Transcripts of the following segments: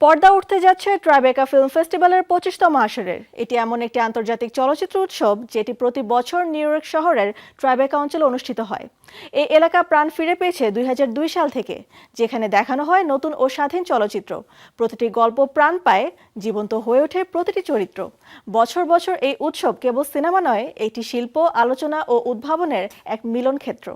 পর্দা উঠতে যাচ্ছে ট্রাইবেকা ফিল্ম ফেস্টিভ্যালের 25তম আসরের। এটি এমন একটি আন্তর্জাতিক চলচ্চিত্র উৎসব যেটি প্রতি বছর নিউ ইয়র্ক শহরের ট্রাইবেকা অঞ্চলে অনুষ্ঠিত হয়। এই এলাকা প্রাণ ফিরে পেয়েছে 2002 সাল থেকে, যেখানে দেখানো হয় নতুন ও স্বাধীন চলচ্চিত্র। প্রতিটি গল্প প্রাণ পায়, জীবন্ত হয়ে ওঠে প্রতিটি চরিত্র। বছর বছর এই উৎসব কেবল সিনেমা নয়, এটি শিল্প, আলোচনা ও উদ্ভাবনের এক মিলন ক্ষেত্র।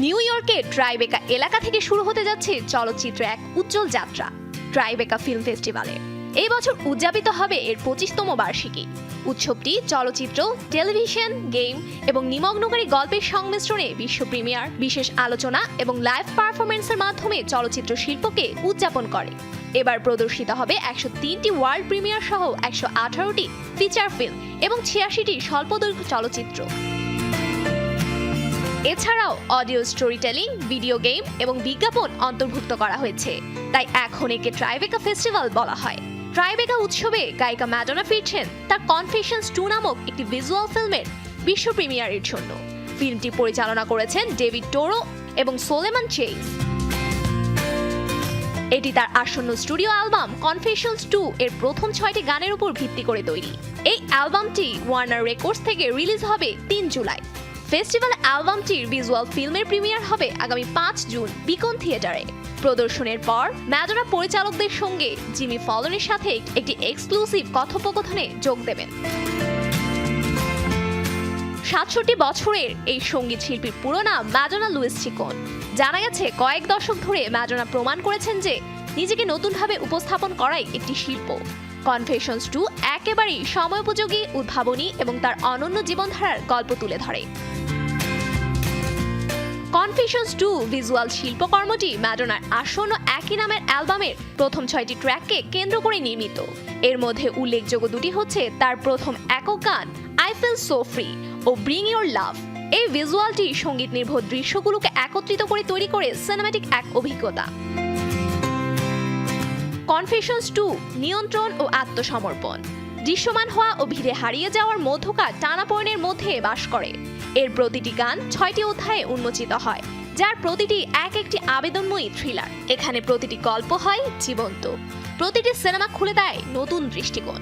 নিউ ইয়র্কের ট্রাইবেকা এলাকা থেকে শুরু হতে যাচ্ছে চলচ্চিত্র এক উজ্জ্বল যাত্রা ট্রাইবেকা ফিল্ম ফেস্টিভ্যালে। এই বছর উদযাপিত হবে এর 25তম বার্ষিকী। উৎসবটি চলচ্চিত্র, টেলিভিশন, গেম এবং নিমগ্নকারী গল্পের সংমিশ্রণে বিশ্ব প্রিমিয়ার, বিশেষ আলোচনা এবং লাইভ পারফরমেন্সের মাধ্যমে চলচ্চিত্র শিল্পকে উদযাপন করে। এবার প্রদর্শিত হবে 103টি ওয়ার্ল্ড প্রিমিয়ার সহ 118টি ফিচার ফিল্ম এবং 86টি স্বল্পদৈর্ঘ্য চলচ্চিত্র। এছাড়াও audio story telling, video game এবং বিজ্ঞাপন অন্তর্ভুক্ত করা হয়েছে, তাই এখন একে ট্রাইবেকা ফেস্টিভ্যাল বলা হয়। ট্রাইবেকা উৎসবে গায়িকা ম্যাডোনা ফিরছেন তার কনফেশনস 2 নামক একটি ভিজুয়াল ফিল্মের বিশ্ব প্রিমিয়ারের জন্য। ফিল্মটি পরিচালনা করেছেন ডেভিড টোরো এবং সোলেমান চেইস। এটি তার আসন্ন স্টুডিও অ্যালবাম কনফেশনস 2 এর প্রথম 6টি গানের উপর ভিত্তি করে তৈরি। এই অ্যালবামটি ওয়ার্নার রেকর্ডস থেকে রিলিজ হবে 3 জুলাই। ফেস্টিভ্যাল অ্যালবামটির ভিজুয়াল ফিল্মের প্রিমিয়ার হবে আগামী 5 জুন বিকন থিয়েটারে। প্রদর্শনের পর ম্যাডোনা পরিচালকদের সঙ্গে জিমি ফলনের সাথে একটি এক্সক্লুসিভ কথোপকথনে যোগ দেবেন। 67 বছরের এই সঙ্গীত শিল্পীর পুরো নাম ম্যাডোনা লুইস চিকন। জানা গেছে কয়েক দশক ধরে ম্যাডোনা প্রমাণ করেছেন যে নিজেকে নতুনভাবে উপস্থাপন করাই একটি শিল্প। কনফেশনস 2 একেবারেই সময়োপযোগী, উদ্ভাবনী এবং তার অনন্য জীবনধারার গল্প তুলে ধরে। কনফেশনস 2 ভিজুয়াল শিল্পকর্মটি ম্যাডোনার আসন্ন একই নামের অ্যালবামের প্রথম 6টি ট্র্যাককে কেন্দ্র করে নির্মিত। এর মধ্যে উল্লেখযোগ্য দুটি হচ্ছে তার প্রথম একক গান আই ফিল সো ফ্রি ও ব্রিং ইউর লাভ। এই ভিজুয়ালটি সঙ্গীত নির্ভর দৃশ্যগুলোকে একত্রিত করে তৈরি করে সিনেম্যাটিক এক অভিজ্ঞতা। কনফেশনস 2 নিয়ন্ত্রণ ও আত্মসমর্পণ, দৃশ্যমান হওয়া ও ভিড়ে হারিয়ে যাওয়ার মধ্যকার টানাপোড়েনের মধ্যে বাস করে। এর প্রতিটি গান 6টি অধ্যায়ে উন্মোচিত হয়, যার প্রতিটি এক একটি আবেদনময়ী থ্রিলার। এখানে প্রতিটি গল্প হয় জীবন্ত, প্রতিটি সিনেমা খুলে দেয় নতুন দৃষ্টিকোণ।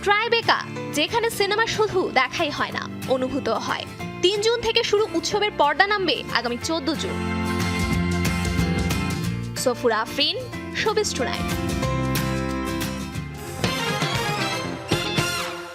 ট্রাইবেকা, যেখানে সিনেমা শুধু দেখাই হয় না, অনুভূত হয়। 3 জুন থেকে শুরু উৎসবের পর্দা নামবে আগামী 14 June. Safura Afrin, showbiz tonight.